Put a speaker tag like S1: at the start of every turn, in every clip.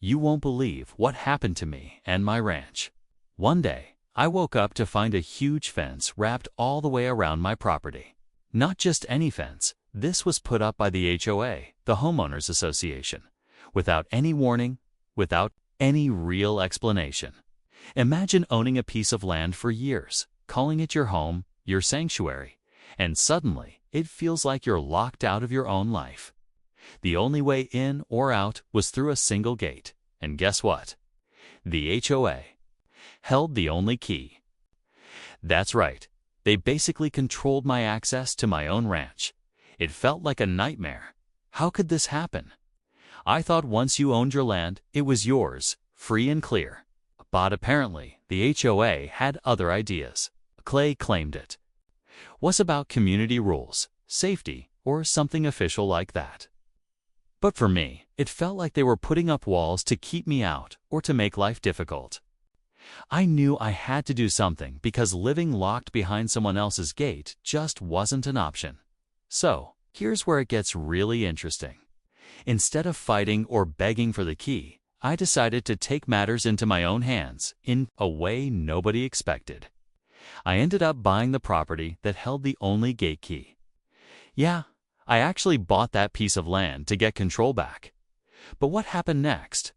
S1: You won't believe what happened to me and my ranch. One day, I woke up to find a huge fence wrapped all the way around my property. Not just any fence, this was put up by the HOA, the Homeowners Association, without any warning, without any real explanation. Imagine owning a piece of land for years, calling it your home, your sanctuary, and suddenly it feels like you're locked out of your own life. The only way in or out was through a single gate, and guess what? The HOA held the only key. That's right, they basically controlled my access to my own ranch. It felt like a nightmare. How could this happen? I thought once you owned your land, it was yours, free and clear. But apparently, the HOA had other ideas. Clay claimed it was about community rules, safety, or something official like that. But for me, it felt like they were putting up walls to keep me out or to make life difficult. I knew I had to do something because living locked behind someone else's gate just wasn't an option. So, here's where it gets really interesting. Instead of fighting or begging for the key, I decided to take matters into my own hands in a way nobody expected. I ended up buying the property that held the only gate key. Yeah, I actually bought that piece of land to get control back. But what happened next?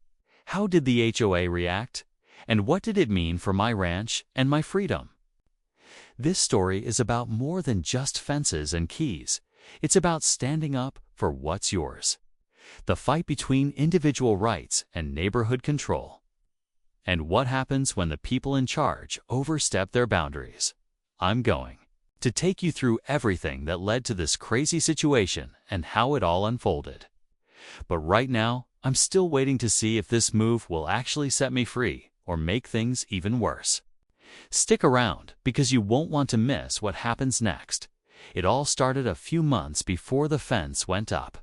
S1: How did the HOA react? And what did it mean for my ranch and my freedom? This story is about more than just fences and keys. It's about standing up for what's yours. The fight between individual rights and neighborhood control. And what happens when the people in charge overstep their boundaries? I'm going to take you through everything that led to this crazy situation and how it all unfolded. But right now, I'm still waiting to see if this move will actually set me free or make things even worse. Stick around because you won't want to miss what happens next. It all started a few months before the fence went up.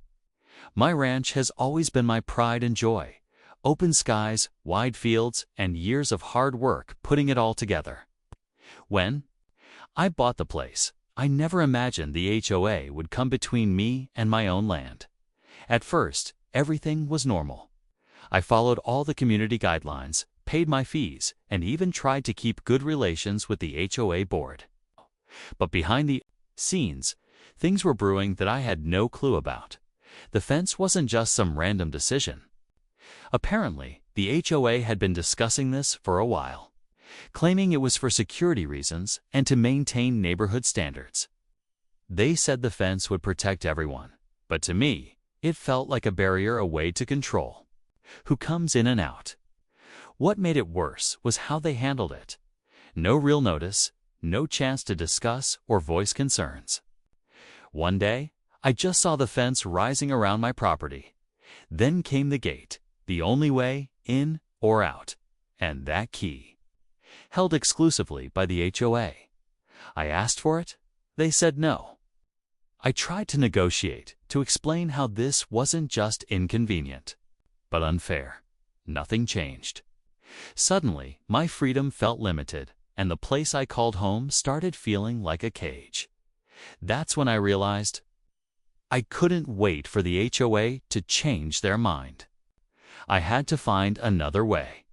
S1: My ranch has always been my pride and joy. Open skies, wide fields, and years of hard work putting it all together. When I bought the place, I never imagined the HOA would come between me and my own land. At first, everything was normal. I followed all the community guidelines, paid my fees, and even tried to keep good relations with the HOA board. But behind the scenes, things were brewing that I had no clue about. The fence wasn't just some random decision. Apparently, the HOA had been discussing this for a while, claiming it was for security reasons and to maintain neighborhood standards. They said the fence would protect everyone, but to me, it felt like a barrier, a way to control who comes in and out. What made it worse was how they handled it. No real notice, no chance to discuss or voice concerns. One day, I just saw the fence rising around my property. Then came the gate, the only way in or out, and that key, held exclusively by the HOA. I asked for it. They said no. I tried to negotiate, to explain how this wasn't just inconvenient, but unfair. Nothing changed. Suddenly, my freedom felt limited, and the place I called home started feeling like a cage. That's when I realized I couldn't wait for the HOA to change their mind. I had to find another way.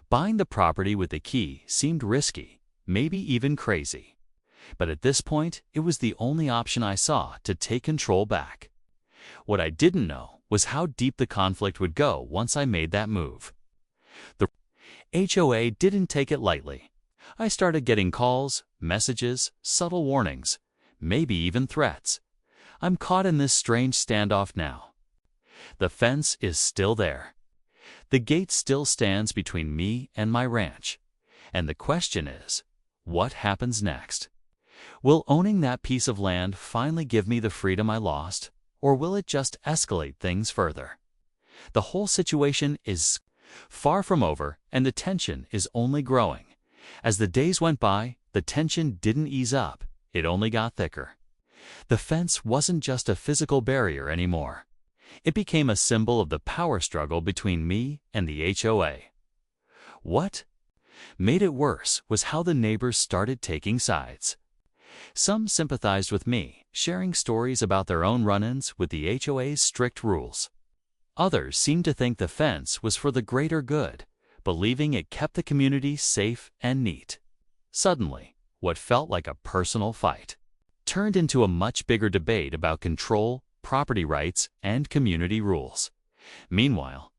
S1: Buying the property with the key seemed risky, maybe even crazy. But at this point, it was the only option I saw to take control back. What I didn't know was how deep the conflict would go once I made that move. The HOA didn't take it lightly. I started getting calls, messages, subtle warnings, maybe even threats. I'm caught in this strange standoff now. The fence is still there. The gate still stands between me and my ranch. And the question is, what happens next? Will owning that piece of land finally give me the freedom I lost, or will it just escalate things further? The whole situation is far from over, and the tension is only growing. As the days went by, the tension didn't ease up, it only got thicker. The fence wasn't just a physical barrier anymore. It became a symbol of the power struggle between me and the HOA. What made it worse was how the neighbors started taking sides. Some sympathized with me, sharing stories about their own run-ins with the HOA's strict rules. Others seemed to think the fence was for the greater good, believing it kept the community safe and neat. Suddenly, what felt like a personal fight turned into a much bigger debate about control, property rights, and community rules. Meanwhile,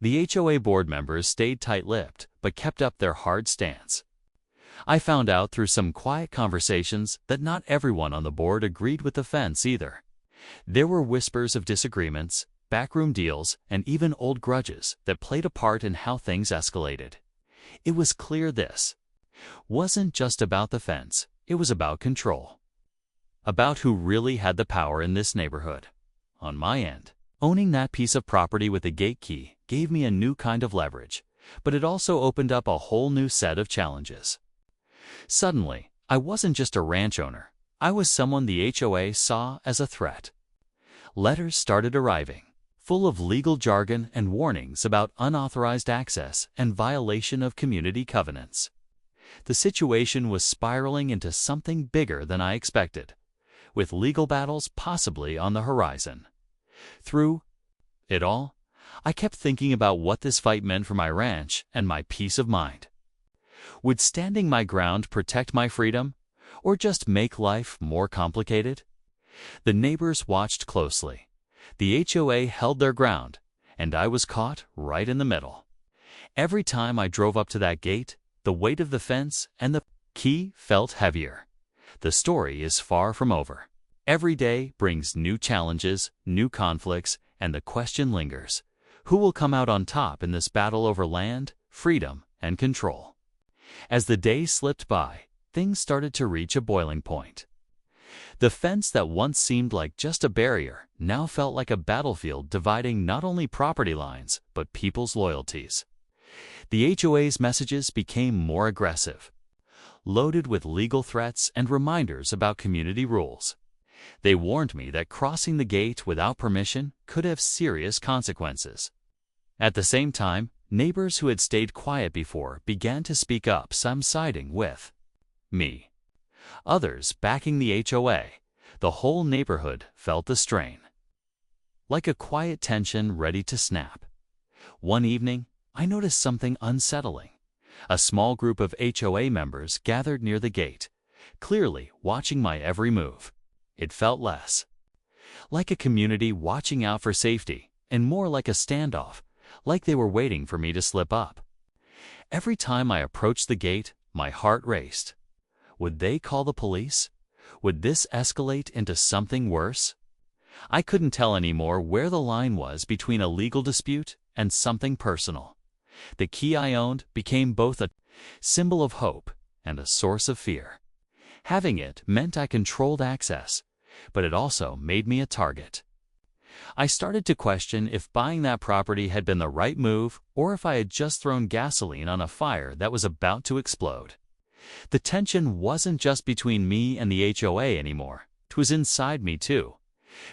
S1: the HOA board members stayed tight-lipped but kept up their hard stance. I found out through some quiet conversations that not everyone on the board agreed with the fence either. There were whispers of disagreements, backroom deals, and even old grudges that played a part in how things escalated. It was clear this wasn't just about the fence, it was about control. About who really had the power in this neighborhood. On my end, owning that piece of property with a gate key gave me a new kind of leverage, but it also opened up a whole new set of challenges. Suddenly, I wasn't just a ranch owner, I was someone the HOA saw as a threat. Letters started arriving, full of legal jargon and warnings about unauthorized access and violation of community covenants. The situation was spiraling into something bigger than I expected, with legal battles possibly on the horizon. Through it all, I kept thinking about what this fight meant for my ranch and my peace of mind. Would standing my ground protect my freedom, or just make life more complicated? The neighbors watched closely. The HOA held their ground, and I was caught right in the middle. Every time I drove up to that gate, the weight of the fence and the key felt heavier. The story is far from over. Every day brings new challenges, new conflicts, and the question lingers: who will come out on top in this battle over land, freedom, and control? As the days slipped by, things started to reach a boiling point. The fence that once seemed like just a barrier now felt like a battlefield dividing not only property lines, but people's loyalties. The HOA's messages became more aggressive, loaded with legal threats and reminders about community rules. They warned me that crossing the gate without permission could have serious consequences. At the same time, neighbors who had stayed quiet before began to speak up, some siding with me, others backing the HOA. The whole neighborhood felt the strain, like a quiet tension ready to snap. One evening, I noticed something unsettling. A small group of HOA members gathered near the gate, clearly watching my every move. It felt less like a community watching out for safety and more like a standoff, like they were waiting for me to slip up. Every time I approached the gate, my heart raced. Would they call the police? Would this escalate into something worse? I couldn't tell anymore where the line was between a legal dispute and something personal. The key I owned became both a symbol of hope and a source of fear. Having it meant I controlled access, but it also made me a target. I started to question if buying that property had been the right move or if I had just thrown gasoline on a fire that was about to explode. The tension wasn't just between me and the HOA anymore, it was inside me too,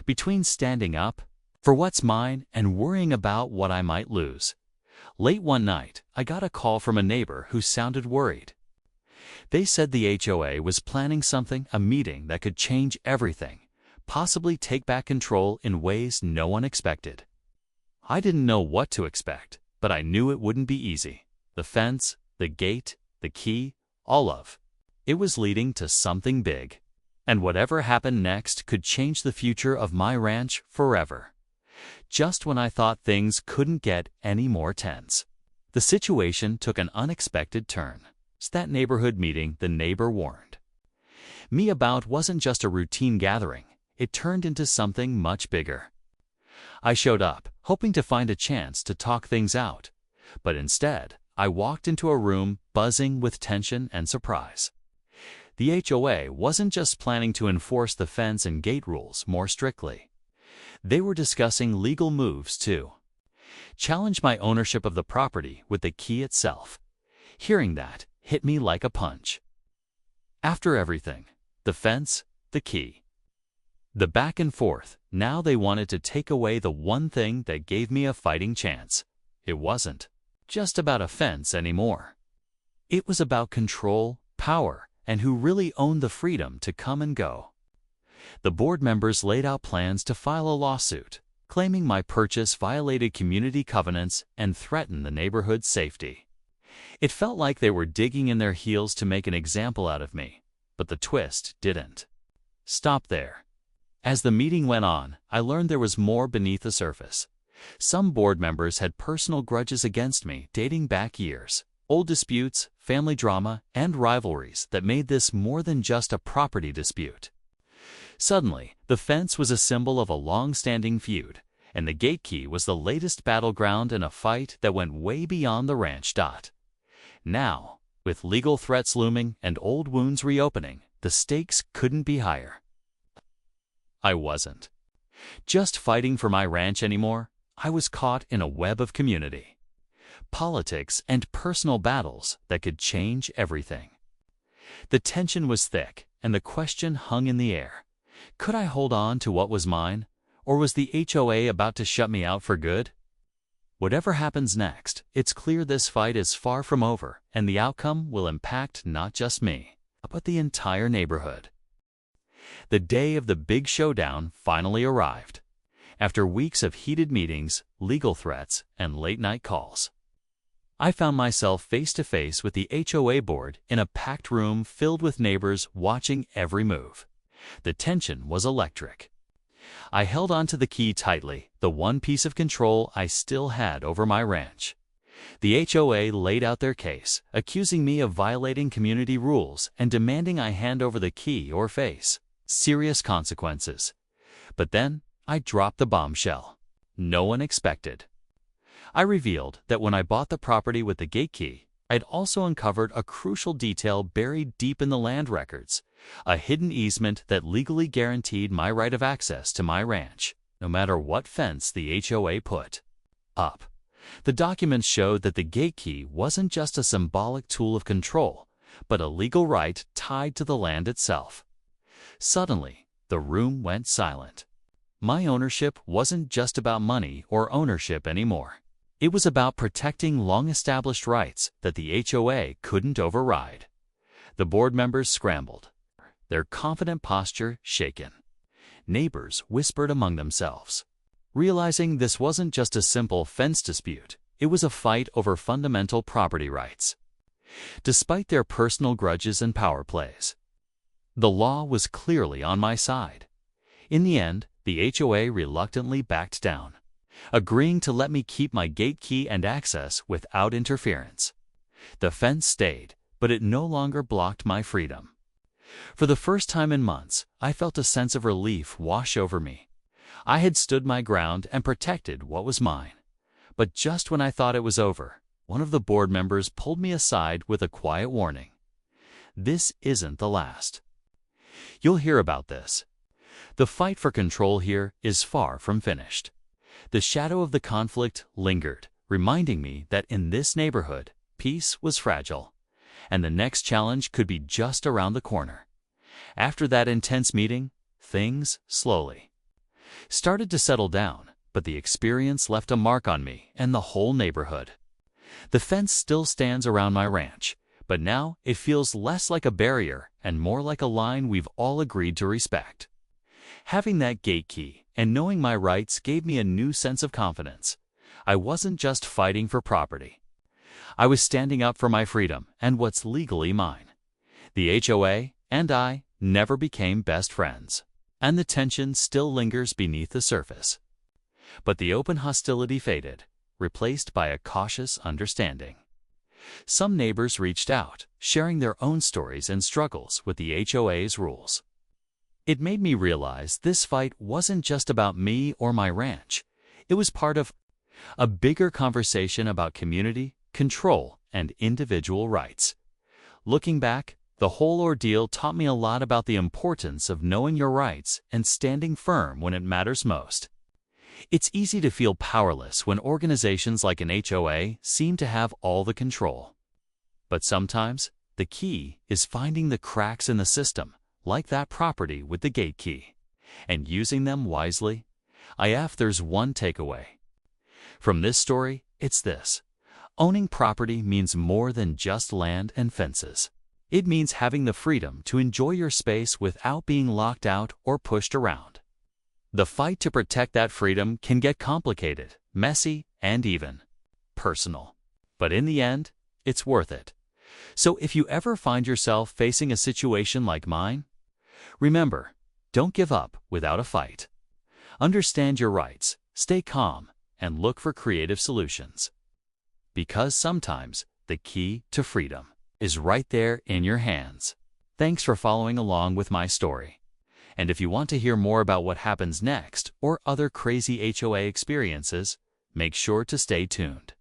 S1: between standing up for what's mine and worrying about what I might lose. Late one night, I got a call from a neighbor who sounded worried. They said the HOA was planning something, a meeting that could change everything, possibly take back control in ways no one expected. I didn't know what to expect, but I knew it wouldn't be easy. The fence, the gate, the key, all of it was leading to something big. And whatever happened next could change the future of my ranch forever. Just when I thought things couldn't get any more tense, the situation took an unexpected turn. It's that neighborhood meeting the neighbor warned me about wasn't just a routine gathering, it turned into something much bigger. I showed up, hoping to find a chance to talk things out, but instead, I walked into a room buzzing with tension and surprise. The HOA wasn't just planning to enforce the fence and gate rules more strictly. They were discussing legal moves too. Challenge my ownership of the property with the key itself. Hearing that hit me like a punch. After everything, the fence, the key, the back and forth, now they wanted to take away the one thing that gave me a fighting chance. It wasn't just about a fence anymore. It was about control, power, and who really owned the freedom to come and go. The board members laid out plans to file a lawsuit, claiming my purchase violated community covenants and threatened the neighborhood's safety. It felt like they were digging in their heels to make an example out of me, but the twist didn't stop there. As the meeting went on, I learned there was more beneath the surface. Some board members had personal grudges against me dating back years, old disputes, family drama, and rivalries that made this more than just a property dispute. Suddenly, the fence was a symbol of a long-standing feud, and the gate key was the latest battleground in a fight that went way beyond the ranch. Now, with legal threats looming and old wounds reopening, the stakes couldn't be higher. I wasn't just fighting for my ranch anymore. I was caught in a web of community, politics, and personal battles that could change everything. The tension was thick, and the question hung in the air. Could I hold on to what was mine, or was the HOA about to shut me out for good? Whatever happens next, it's clear this fight is far from over, and the outcome will impact not just me, but the entire neighborhood. The day of the big showdown finally arrived. After weeks of heated meetings, legal threats, and late-night calls, I found myself face-to-face with the HOA board in a packed room filled with neighbors watching every move. The tension was electric. I held onto the key tightly, the one piece of control I still had over my ranch. The HOA laid out their case, accusing me of violating community rules and demanding I hand over the key or face serious consequences. But then, I dropped the bombshell no one expected. I revealed that when I bought the property with the gate key, I'd also uncovered a crucial detail buried deep in the land records, a hidden easement that legally guaranteed my right of access to my ranch, no matter what fence the HOA put up. The documents showed that the gate key wasn't just a symbolic tool of control, but a legal right tied to the land itself. Suddenly, the room went silent. My ownership wasn't just about money or ownership anymore. It was about protecting long-established rights that the HOA couldn't override. The board members scrambled, their confident posture shaken. Neighbors whispered among themselves, realizing this wasn't just a simple fence dispute, it was a fight over fundamental property rights. Despite their personal grudges and power plays, the law was clearly on my side. In the end, the HOA reluctantly backed down, agreeing to let me keep my gate key and access without interference. The fence stayed, but it no longer blocked my freedom. For the first time in months, I felt a sense of relief wash over me. I had stood my ground and protected what was mine. But just when I thought it was over, one of the board members pulled me aside with a quiet warning. This isn't the last. You'll hear about this. The fight for control here is far from finished. The shadow of the conflict lingered, reminding me that in this neighborhood, peace was fragile, and the next challenge could be just around the corner. After that intense meeting, things slowly started to settle down, but the experience left a mark on me and the whole neighborhood. The fence still stands around my ranch, but now it feels less like a barrier and more like a line we've all agreed to respect. Having that gate key and knowing my rights gave me a new sense of confidence. I wasn't just fighting for property. I was standing up for my freedom and what's legally mine. The HOA and I never became best friends, and the tension still lingers beneath the surface. But the open hostility faded, replaced by a cautious understanding. Some neighbors reached out, sharing their own stories and struggles with the HOA's rules. It made me realize this fight wasn't just about me or my ranch. It was part of a bigger conversation about community, control, and individual rights. Looking back, the whole ordeal taught me a lot about the importance of knowing your rights and standing firm when it matters most. It's easy to feel powerless when organizations like an HOA seem to have all the control. But sometimes, the key is finding the cracks in the system, like that property with the gate key, and using them wisely. If there's one takeaway from this story, it's this. Owning property means more than just land and fences. It means having the freedom to enjoy your space without being locked out or pushed around. The fight to protect that freedom can get complicated, messy, and even personal. But in the end, it's worth it. So if you ever find yourself facing a situation like mine, remember, don't give up without a fight. Understand your rights, stay calm, and look for creative solutions. Because sometimes the key to freedom is right there in your hands. Thanks for following along with my story. And if you want to hear more about what happens next or other crazy HOA experiences, make sure to stay tuned.